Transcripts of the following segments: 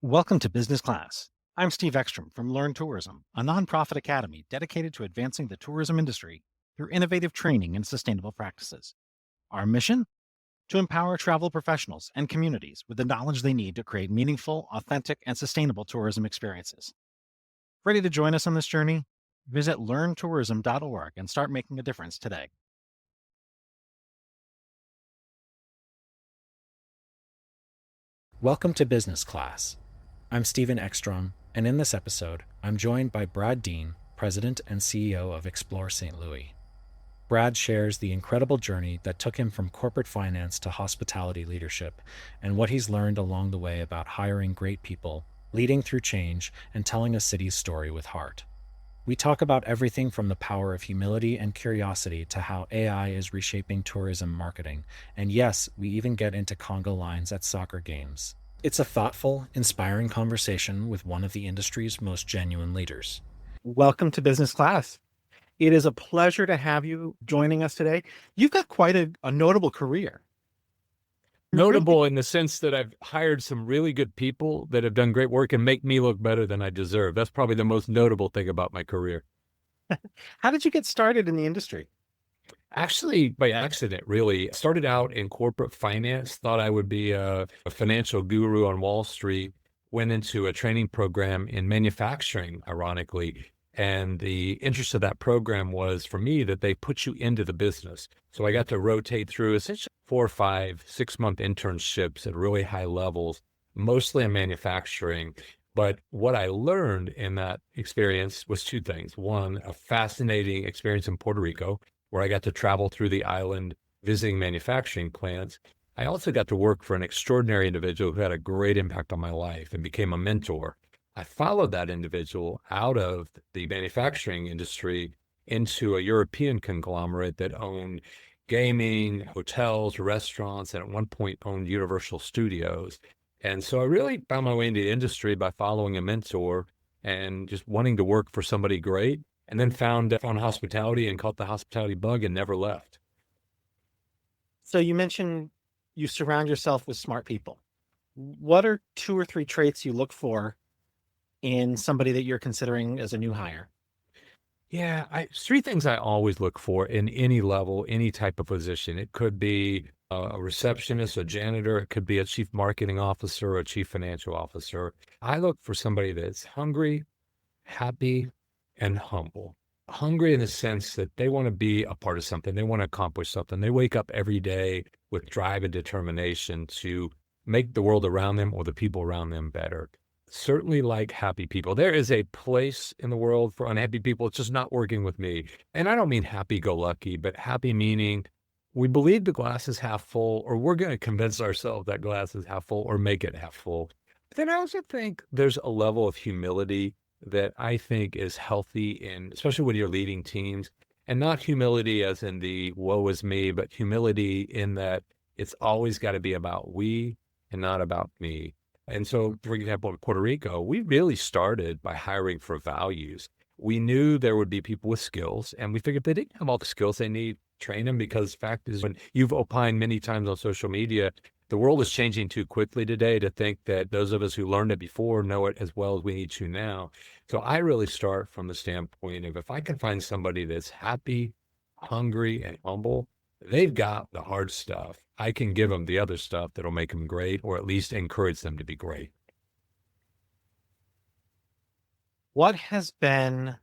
Welcome to Business Class. I'm Steve Ekstrom from Learn Tourism, a nonprofit academy dedicated to advancing the tourism industry through innovative training and sustainable practices. Our mission? To empower travel professionals and communities with the knowledge they need to create meaningful, authentic, and sustainable tourism experiences. Ready to join us on this journey? Visit learntourism.org and start making a difference today. Welcome to Business Class. I'm Stephen Ekstrom, and in this episode, I'm joined by Brad Dean, President and CEO of Explore St. Louis. Brad shares the incredible journey that took him from corporate finance to hospitality leadership and what he's learned along the way about hiring great people, leading through change, and telling a city's story with heart. We talk about everything from the power of humility and curiosity to how AI is reshaping tourism marketing. And yes, we even get into conga lines at soccer games. It's a thoughtful, inspiring conversation with one of the industry's most genuine leaders. Welcome to Business Class. It is a pleasure to have you joining us today. You've got quite a notable career. Notable in the sense that I've hired some really good people that have done great work and make me look better than I deserve. That's probably the most notable thing about my career. How did you get started in the industry? Actually, by accident, really. Started out in corporate finance, thought I would be a financial guru on Wall Street, went into a training program in manufacturing, ironically. And the interest of that program was for me that they put you into the business. So I got to rotate through essentially 4 or 5, 6-month internships at really high levels, mostly in manufacturing. But what I learned in that experience was 2 things. One, a fascinating experience in Puerto Rico, where I got to travel through the island visiting manufacturing plants. I also got to work for an extraordinary individual who had a great impact on my life and became a mentor. I followed that individual out of the manufacturing industry into a European conglomerate that owned gaming, hotels, restaurants, and at one point owned Universal Studios. And so I really found my way into the industry by following a mentor and just wanting to work for somebody great, and then found hospitality and caught the hospitality bug and never left. So you mentioned you surround yourself with smart people. What are 2 or 3 traits you look for in somebody that you're considering as a new hire? Yeah, 3 things I always look for in any level, any type of position. It could be a receptionist, a janitor. It could be a chief marketing officer or a chief financial officer. I look for somebody that's hungry, happy, and humble. Hungry in the sense that they want to be a part of something. They want to accomplish something. They wake up every day with drive and determination to make the world around them or the people around them better. Certainly like happy people. There is a place in the world for unhappy people. It's just not working with me. And I don't mean happy-go-lucky, but happy meaning we believe the glass is half full, or we're going to convince ourselves that glass is half full or make it half full. But then I also think there's a level of humility that I think is healthy, in, especially when you're leading teams, and not humility as in the woe is me, but humility in that it's always got to be about we and not about me. And so, for example, in Puerto Rico, we really started by hiring for values. We knew there would be people with skills, and we figured if they didn't have all the skills they need, train them, because the fact is, when you've opined many times on social media, the world is changing too quickly today to think that those of us who learned it before know it as well as we need to now. So I really start from the standpoint of if I can find somebody that's happy, hungry, and humble, they've got the hard stuff. I can give them the other stuff that'll make them great, or at least encourage them to be great. What has been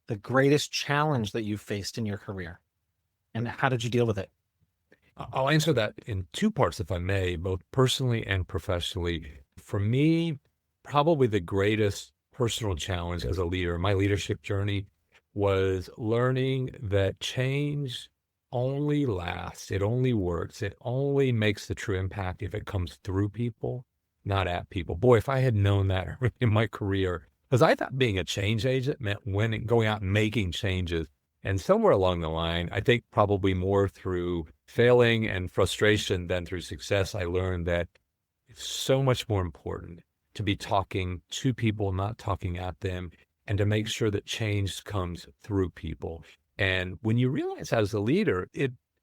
the greatest challenge that you've faced in your career? And how did you deal with it? I'll answer that in 2 parts, if I may, both personally and professionally. For me, probably the greatest personal challenge as a leader, my leadership journey, was learning that change only lasts, it only works, it only makes the true impact if it comes through people, not at people. Boy, if I had known that in my career, because I thought being a change agent meant winning, going out and making changes. And somewhere along the line, I think probably more through failing and frustration than through success, I learned that it's so much more important to be talking to people, not talking at them, and to make sure that change comes through people. And when you realize as a leader,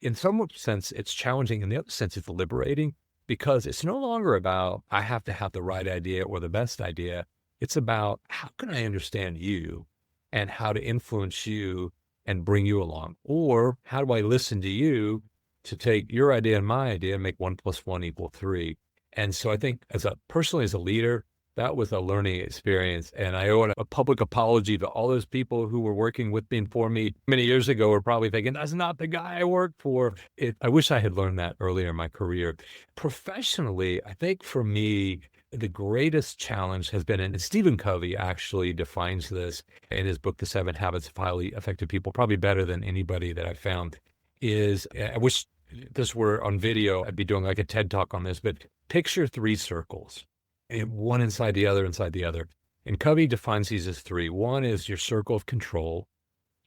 in some sense, it's challenging. In the other sense, it's liberating, because it's no longer about, I have to have the right idea or the best idea. It's about, how can I understand you and how to influence you and bring you along? Or how do I listen to you to take your idea and my idea and make 1 + 1 = 3? And so I think personally as a leader, that was a learning experience. And I owe a public apology to all those people who were working with me and for me many years ago were probably thinking, that's not the guy I worked for. I wish I had learned that earlier in my career. Professionally, I think for me, the greatest challenge has been, and Stephen Covey actually defines this in his book, The 7 Habits of Highly Effective People, probably better than anybody that I've found, is, I wish this were on video, I'd be doing like a TED Talk on this, but picture 3 circles. One inside the other, inside the other. And Covey defines these as 3. One is your circle of control.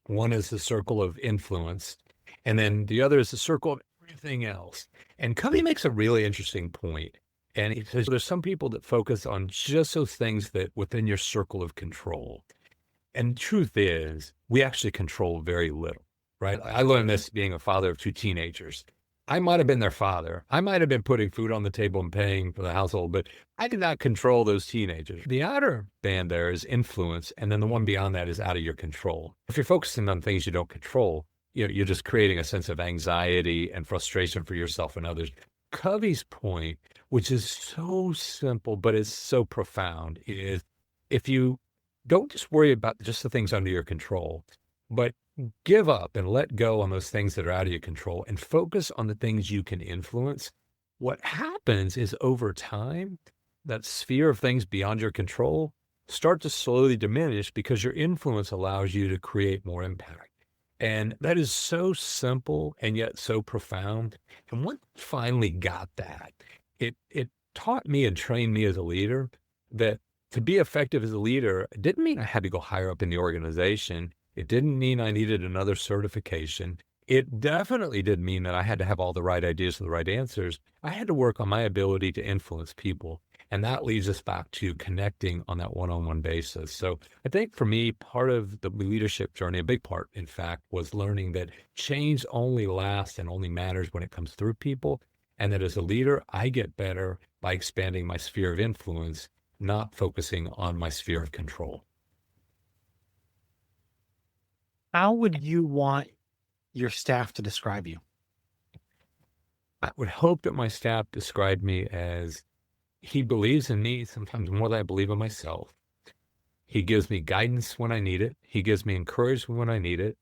One is the circle of influence. And then the other is the circle of everything else. And Covey makes a really interesting point. And he says there's some people that focus on just those things that within your circle of control. And the truth is, we actually control very little, right? I learned this being a father of 2 teenagers. I might have been their father. I might have been putting food on the table and paying for the household, but I did not control those teenagers. The outer band there is influence, and then the one beyond that is out of your control. If you're focusing on things you don't control, you're just creating a sense of anxiety and frustration for yourself and others. Covey's point, which is so simple, but is so profound, is if you don't just worry about just the things under your control, but give up and let go on those things that are out of your control and focus on the things you can influence. What happens is over time, that sphere of things beyond your control start to slowly diminish because your influence allows you to create more impact. And that is so simple and yet so profound. And once I finally got that, it taught me and trained me as a leader that to be effective as a leader, it didn't mean I had to go higher up in the organization. It didn't mean I needed another certification. It definitely didn't mean that I had to have all the right ideas and the right answers. I had to work on my ability to influence people. And that leads us back to connecting on that one-on-one basis. So I think for me, part of the leadership journey, a big part, in fact, was learning that change only lasts and only matters when it comes through people. And that as a leader, I get better by expanding my sphere of influence, not focusing on my sphere of control. How would you want your staff to describe you? I would hope that my staff described me as, he believes in me sometimes more than I believe in myself. He gives me guidance when I need it. He gives me encouragement when I need it,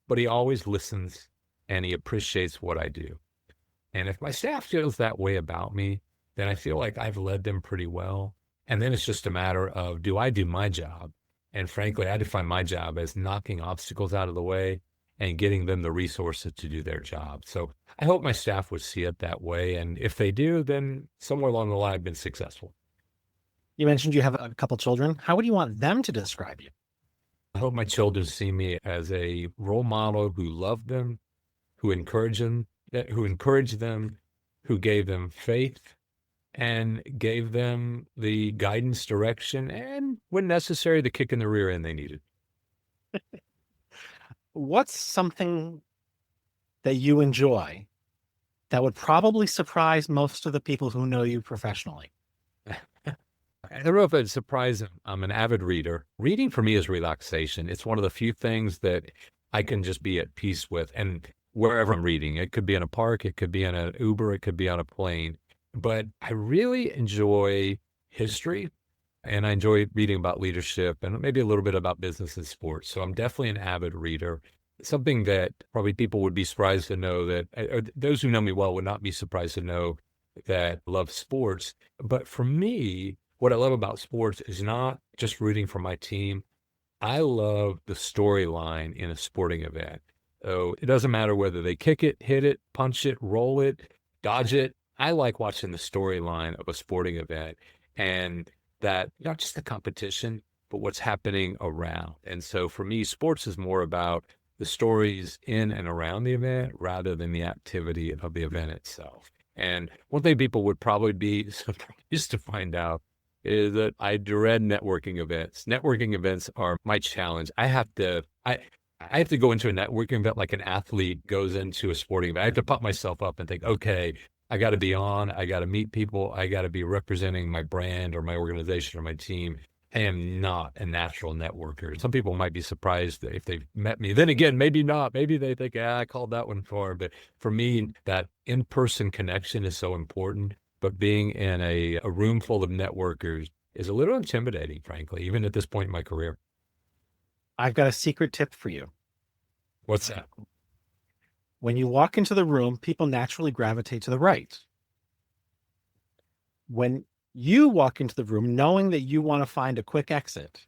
but he always listens and he appreciates what I do. And if my staff feels that way about me, then I feel like I've led them pretty well. And then it's just a matter of, do I do my job? And frankly, I define my job as knocking obstacles out of the way and getting them the resources to do their job. So I hope my staff would see it that way. And if they do, then somewhere along the line, I've been successful. You mentioned you have a couple children. How would you want them to describe you? I hope my children see me as a role model who loved them, who encouraged them, who gave them faith, and gave them the guidance, direction, and when necessary, the kick in the rear end they needed. What's something that you enjoy that would probably surprise most of the people who know you professionally? I don't know if it'd surprise them. I'm an avid reader. Reading for me is relaxation. It's one of the few things that I can just be at peace with. And wherever I'm reading, it could be in a park, it could be in an Uber, it could be on a plane. But I really enjoy history, and I enjoy reading about leadership and maybe a little bit about business and sports. So I'm definitely an avid reader. Something that probably people would be surprised to know that, or those who know me well would not be surprised to know that I love sports. But for me, what I love about sports is not just rooting for my team. I love the storyline in a sporting event. So it doesn't matter whether they kick it, hit it, punch it, roll it, dodge it. I like watching the storyline of a sporting event, and that not just the competition, but what's happening around. And so for me, sports is more about the stories in and around the event rather than the activity of the event itself. And one thing people would probably be surprised to find out is that I dread networking events. Networking events are my challenge. I have to go into a networking event like an athlete goes into a sporting event. I have to pump myself up and think, okay, I got to be on, I got to meet people, I got to be representing my brand or my organization or my team. I am not a natural networker. Some people might be surprised if they've met me. Then again, maybe not. Maybe they think, I called that one for. But for me, that in-person connection is so important. But being in a room full of networkers is a little intimidating, frankly, even at this point in my career. I've got a secret tip for you. What's that? When you walk into the room, people naturally gravitate to the right. When you walk into the room knowing that you want to find a quick exit,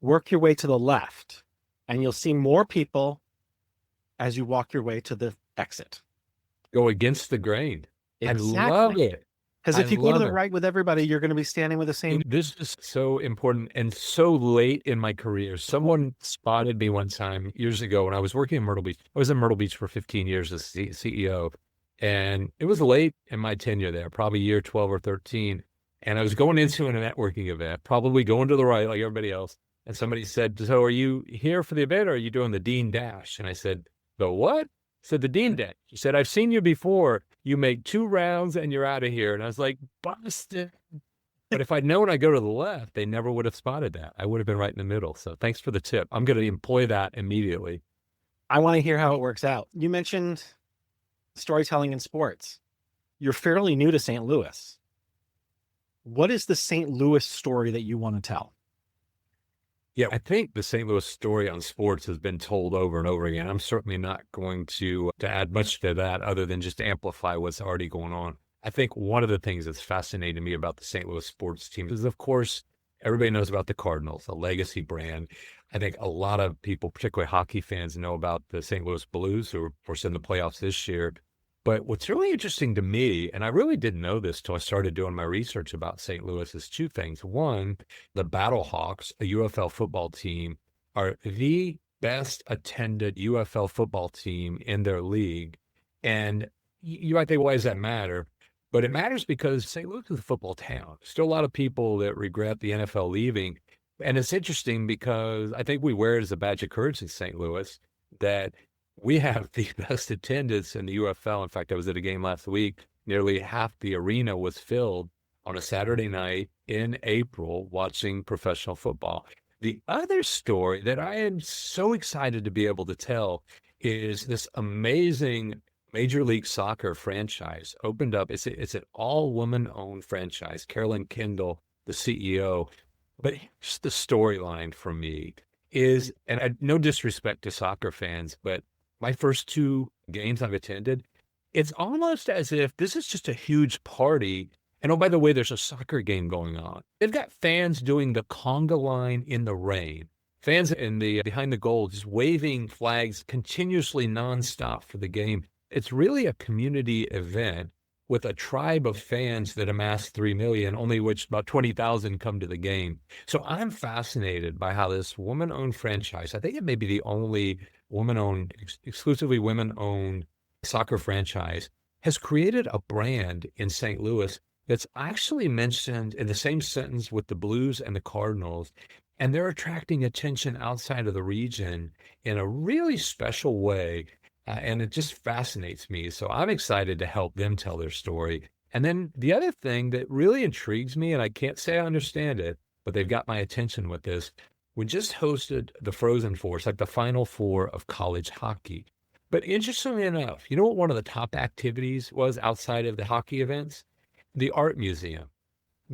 work your way to the left, and you'll see more people as you walk your way to the exit. Go against the grain. Exactly. I love it. Because if I you go to love the it. right with everybody, you're going to be standing with the same. This is so important and so late in my career. Someone spotted me one time years ago when I was working in Myrtle Beach. I was in Myrtle Beach for 15 years as CEO, and it was late in my tenure there, probably year 12 or 13. And I was going into a networking event, probably going to the right like everybody else. And somebody said, so are you here for the event or are you doing the Dean Dash? And I said, the what? I said, the Dean Dash. He said, I've seen you before. You make 2 rounds and you're out of here. And I was like, busted. But if I'd known I go to the left, they never would have spotted that. I would have been right in the middle. So thanks for the tip. I'm going to employ that immediately. I want to hear how it works out. You mentioned storytelling in sports. You're fairly new to St. Louis. What is the St. Louis story that you want to tell? Yeah, I think the St. Louis story on sports has been told over and over again. I'm certainly not going to add much to that other than just amplify what's already going on. I think one of the things that's fascinating me about the St. Louis sports team is, of course, everybody knows about the Cardinals, a legacy brand. I think a lot of people, particularly hockey fans, know about the St. Louis Blues, who are, of course, in the playoffs this year. But what's really interesting to me, and I really didn't know this till I started doing my research about St. Louis, is 2 things. One, the Battlehawks, a UFL football team, are the best attended UFL football team in their league. And you might think, why does that matter? But it matters because St. Louis is a football town. Still a lot of people that regret the NFL leaving. And it's interesting because I think we wear it as a badge of courage in St. Louis that we have the best attendance in the UFL. In fact, I was at a game last week. Nearly half the arena was filled on a Saturday night in April watching professional football. The other story that I am so excited to be able to tell is this amazing Major League Soccer franchise opened up. It's an all-woman-owned franchise. Carolyn Kendall, the CEO. But here's the storyline for me is, and no disrespect to soccer fans, but my first 2 games I've attended, it's almost as if this is just a huge party. And oh, by the way, there's a soccer game going on. They've got fans doing the conga line in the rain. Fans in the behind the goal just waving flags continuously nonstop for the game. It's really a community event with a tribe of fans that amass 3 million, only which about 20,000 come to the game. So I'm fascinated by how this woman-owned franchise, I think it may be the only woman-owned, exclusively women-owned soccer franchise, has created a brand in St. Louis that's actually mentioned in the same sentence with the Blues and the Cardinals. And they're attracting attention outside of the region in a really special way. And it just fascinates me. So I'm excited to help them tell their story. And then the other thing that really intrigues me, and I can't say I understand it, but they've got my attention with this. We just hosted the Frozen Four, it's like the Final Four of college hockey. But interestingly enough, you know what one of the top activities was outside of the hockey events? The art museum.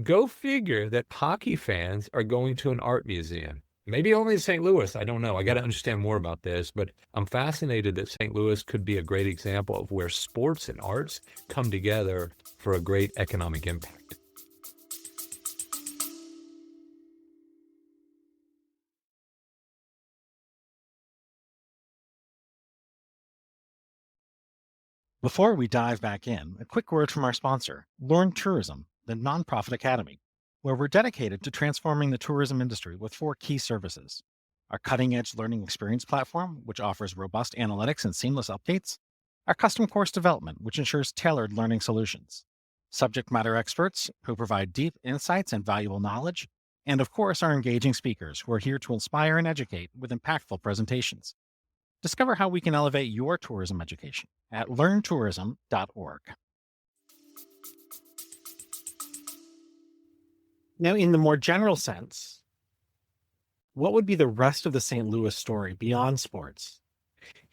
Go figure that hockey fans are going to an art museum. Maybe only in St. Louis. I don't know. I got to understand more about this, but I'm fascinated that St. Louis could be a great example of where sports and arts come together for a great economic impact. Before we dive back in, a quick word from our sponsor, Learn Tourism, the nonprofit academy, where we're dedicated to transforming the tourism industry with 4 key services. Our cutting-edge learning experience platform, which offers robust analytics and seamless updates. Our custom course development, which ensures tailored learning solutions. Subject matter experts who provide deep insights and valuable knowledge. And of course, our engaging speakers who are here to inspire and educate with impactful presentations. Discover how we can elevate your tourism education at learntourism.org. Now, in the more general sense, what would be the rest of the St. Louis story beyond sports?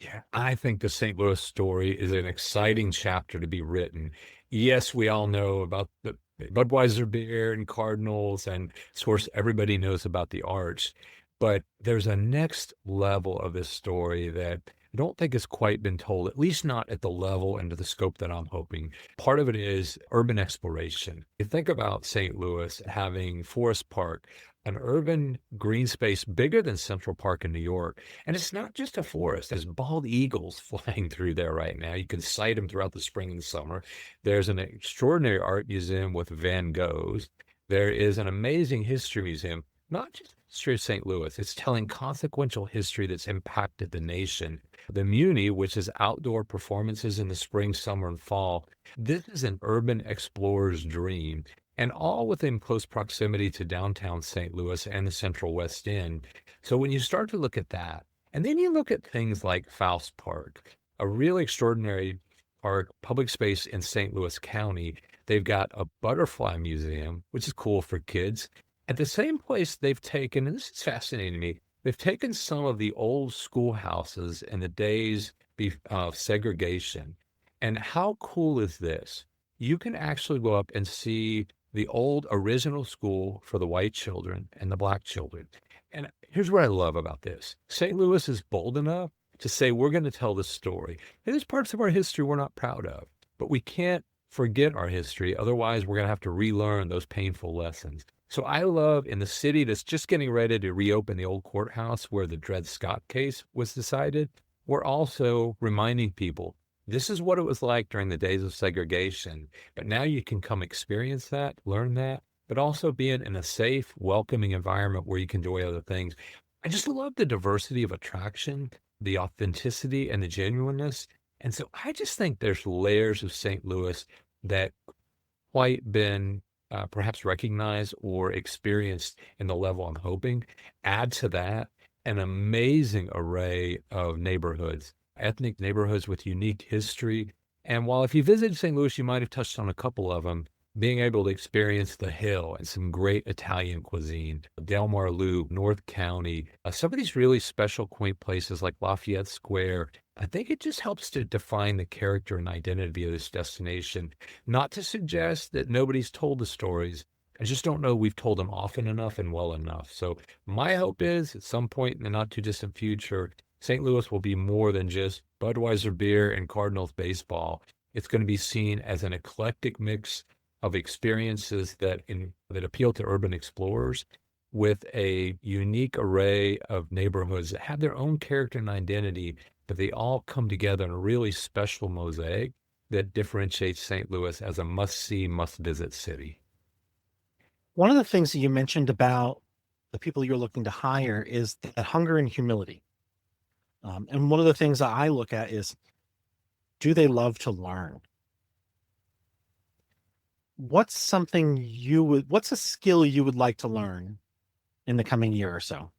Yeah, I think the St. Louis story is an exciting chapter to be written. Yes, we all know about the Budweiser beer and Cardinals, and of course, everybody knows about the Arch. But there's a next level of this story that I don't think has quite been told, at least not at the level and to the scope that I'm hoping. Part of it is urban exploration. You think about St. Louis having Forest Park, an urban green space bigger than Central Park in New York. And it's not just a forest. There's bald eagles flying through there right now. You can sight them throughout the spring and summer. There's an extraordinary art museum with Van Goghs. There is an amazing history museum, not just history of St. Louis. It's telling consequential history that's impacted the nation. The Muni, which is outdoor performances in the spring, summer, and fall. This is an urban explorer's dream, and all within close proximity to downtown St. Louis and the Central West End. So when you start to look at that, and then you look at things like Faust Park, a really extraordinary park, public space in St. Louis County. They've got a butterfly museum, which is cool for kids. At the same place, they've taken, and this is fascinating to me, they've taken some of the old schoolhouses in the days of segregation. And how cool is this? You can actually go up and see the old original school for the white children and the black children. And here's what I love about this. St. Louis is bold enough to say, we're going to tell this story. And there's parts of our history we're not proud of, but we can't forget our history. Otherwise, we're going to have to relearn those painful lessons. So I love in the city that's just getting ready to reopen the old courthouse where the Dred Scott case was decided, we're also reminding people this is what it was like during the days of segregation. But now you can come experience that, learn that, but also be in a safe, welcoming environment where you can enjoy other things. I just love the diversity of attraction, the authenticity and the genuineness. And so I just think there's layers of St. Louis that quite been perhaps recognized or experienced in the level I'm hoping. Add to that an amazing array of neighborhoods, ethnic neighborhoods with unique history. And while if you visited St. Louis, you might have touched on a couple of them, being able to experience the Hill and some great Italian cuisine, Delmar Loop, North County, some of these really special, quaint places like Lafayette Square. I think it just helps to define the character and identity of this destination. Not to suggest that nobody's told the stories. I just don't know we've told them often enough and well enough. So my hope is at some point in the not too distant future, St. Louis will be more than just Budweiser beer and Cardinals baseball. It's going to be seen as an eclectic mix of experiences that appeal to urban explorers with a unique array of neighborhoods that have their own character and identity, but they all come together in a really special mosaic that differentiates St. Louis as a must-see, must-visit city. One of the things that you mentioned about the people you're looking to hire is that hunger and humility. And one of the things that I look at is, do they love to learn? What's a skill you would like to learn in the coming year or so?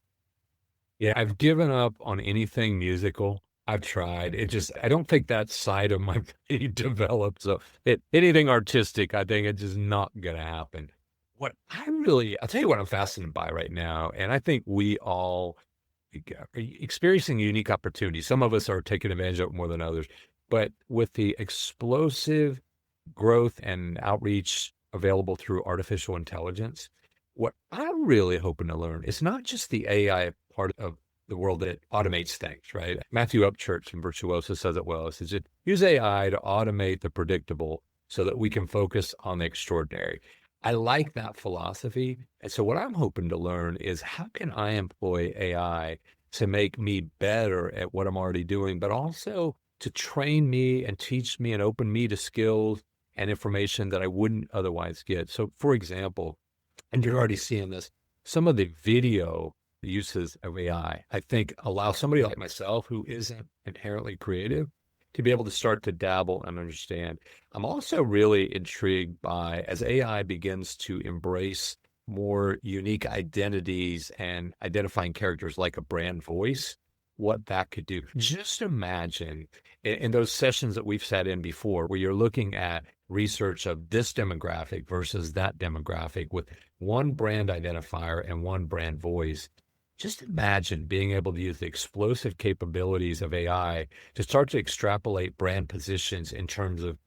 Yeah, I've given up on anything musical. I've tried. I don't think that side of my brain developed. So anything artistic, I think it's just not going to happen. I'll tell you what I'm fascinated by right now. And I think we all are experiencing unique opportunities. Some of us are taking advantage of it more than others. But with the explosive growth and outreach available through artificial intelligence, what I'm really hoping to learn is not just the AI part of the world that automates things, right? Matthew Upchurch from Virtuoso says it well. He says, use AI to automate the predictable so that we can focus on the extraordinary. I like that philosophy. And so what I'm hoping to learn is how can I employ AI to make me better at what I'm already doing, but also to train me and teach me and open me to skills and information that I wouldn't otherwise get. So for example, and you're already seeing this, some of the video uses of AI, I think allow somebody like myself who isn't inherently creative to be able to start to dabble and understand. I'm also really intrigued by, as AI begins to embrace more unique identities and identifying characters like a brand voice, what that could do. Just imagine in those sessions that we've sat in before, where you're looking at research of this demographic versus that demographic with one brand identifier and one brand voice. Just imagine being able to use the explosive capabilities of AI to start to extrapolate brand positions in terms of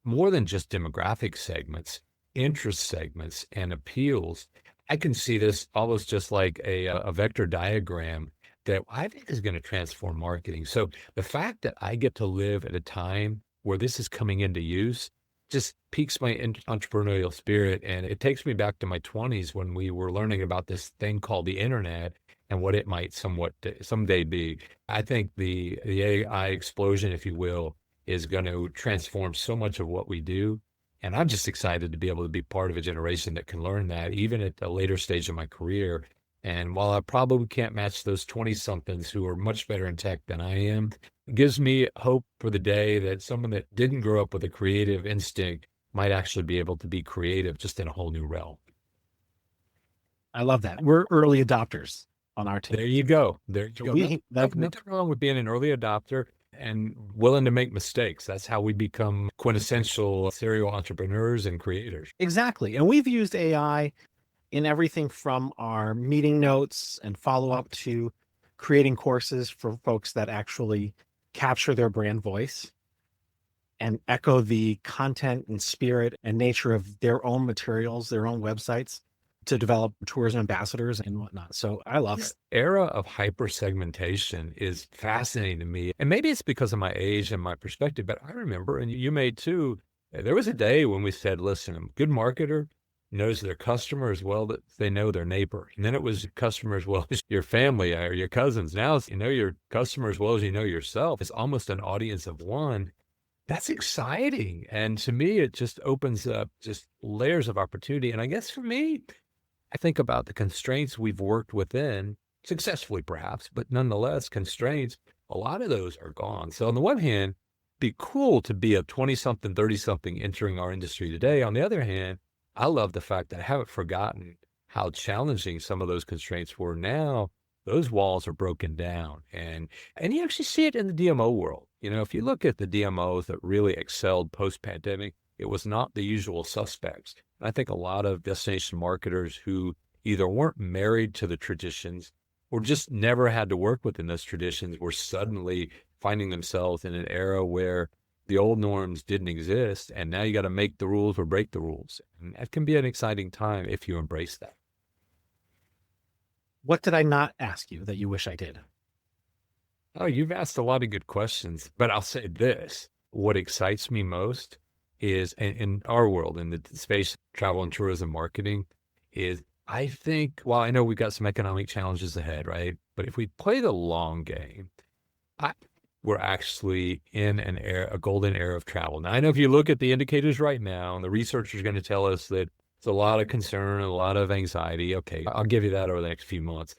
more than just demographic segments, interest segments, and appeals. I can see this almost just like a vector diagram that I think is going to transform marketing. So the fact that I get to live at a time where this is coming into use just piques my entrepreneurial spirit. And it takes me back to my 20s when we were learning about this thing called the internet and what it might someday be. I think the AI explosion, if you will, is going to transform so much of what we do. And I'm just excited to be able to be part of a generation that can learn that even at a later stage of my career. And while I probably can't match those 20-somethings who are much better in tech than I am, it gives me hope for the day that someone that didn't grow up with a creative instinct might actually be able to be creative just in a whole new realm. I love that. We're early adopters on our team. There you go. There you So go. we- Nothing wrong with being an early adopter and willing to make mistakes. That's how we become quintessential serial entrepreneurs and creators. Exactly. And we've used AI in everything from our meeting notes and follow up to creating courses for folks that actually capture their brand voice and echo the content and spirit and nature of their own materials, their own websites to develop tourism ambassadors and whatnot. So I love it. This era of hyper segmentation is fascinating to me. And maybe it's because of my age and my perspective, but I remember, and you may too, there was a day when we said, listen, a good marketer knows their customer as well that they know their neighbor. And then it was customer as well as your family or your cousins. Now it's, you know your customer as well as you know yourself. It's almost an audience of one. That's exciting. And to me, it just opens up just layers of opportunity. And I guess for me, I think about the constraints we've worked within, successfully perhaps, but nonetheless, constraints, a lot of those are gone. So on the one hand, it'd be cool to be a 20-something, 30-something entering our industry today. On the other hand, I love the fact that I haven't forgotten how challenging some of those constraints were. Now, those walls are broken down. And you actually see it in the DMO world. You know, if you look at the DMOs that really excelled post-pandemic, it was not the usual suspects. And I think a lot of destination marketers who either weren't married to the traditions or just never had to work within those traditions were suddenly finding themselves in an era where the old norms didn't exist. And now you got to make the rules or break the rules. And that can be an exciting time if you embrace that. What did I not ask you that you wish I did? Oh, you've asked a lot of good questions, but I'll say this. What excites me most is in our world, in the space of travel and tourism marketing, is I think, while I know we've got some economic challenges ahead, right? But if we play the long game, we're actually in a golden era of travel. Now, I know if you look at the indicators right now, and the research is going to tell us that it's a lot of concern, a lot of anxiety. Okay, I'll give you that over the next few months.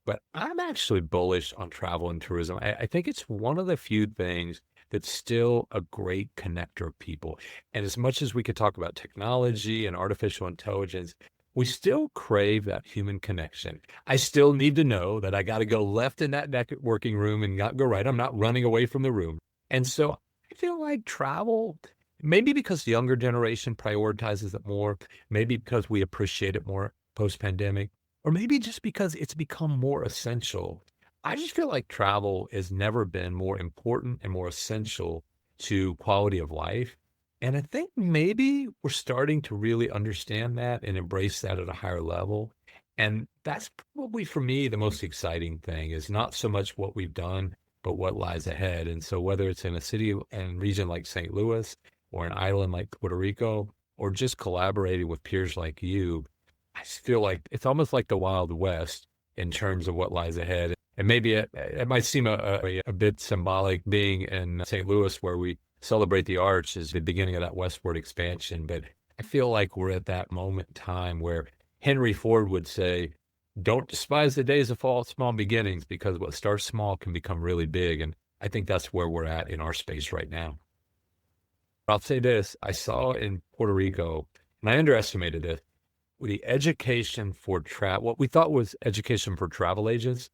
But I'm actually bullish on travel and tourism. I think it's one of the few things that's still a great connector of people. And as much as we could talk about technology and artificial intelligence, we still crave that human connection. I still need to know that I got to go left in that networking room and not go right. I'm not running away from the room. And so I feel like travel, maybe because the younger generation prioritizes it more, maybe because we appreciate it more post-pandemic, or maybe just because it's become more essential. I just feel like travel has never been more important and more essential to quality of life. And I think maybe we're starting to really understand that and embrace that at a higher level. And that's probably for me the most exciting thing, is not so much what we've done, but what lies ahead. And so whether it's in a city and region like St. Louis or an island like Puerto Rico, or just collaborating with peers like you, I just feel like it's almost like the Wild West in terms of what lies ahead. And maybe it might seem a bit symbolic being in St. Louis, where we celebrate the arch as the beginning of that westward expansion. But I feel like we're at that moment in time where Henry Ford would say, don't despise the days of small beginnings, because what starts small can become really big. And I think that's where we're at in our space right now. I'll say this, I saw in Puerto Rico, and I underestimated it, the education for what we thought was education for travel agents.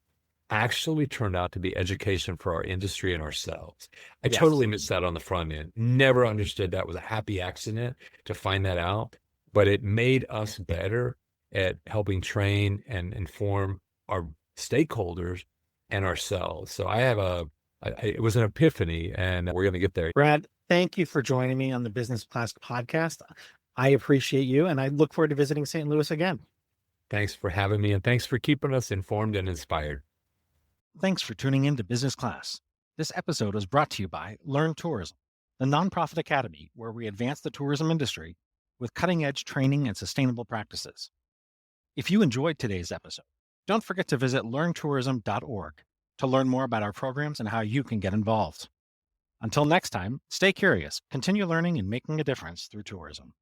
actually turned out to be education for our industry and ourselves. I Yes. totally missed that on the front end. Never understood that. It was a happy accident to find that out, but it made us better at helping train and inform our stakeholders and ourselves. So it was an epiphany, and we're going to get there. Brad, thank you for joining me on the Business Class podcast. I appreciate you, and I look forward to visiting St. Louis again. Thanks for having me, and thanks for keeping us informed and inspired. Thanks for tuning in to Business Class. This episode was brought to you by Learn Tourism, the nonprofit academy where we advance the tourism industry with cutting-edge training and sustainable practices. If you enjoyed today's episode, don't forget to visit learntourism.org to learn more about our programs and how you can get involved. Until next time, stay curious, continue learning and making a difference through tourism.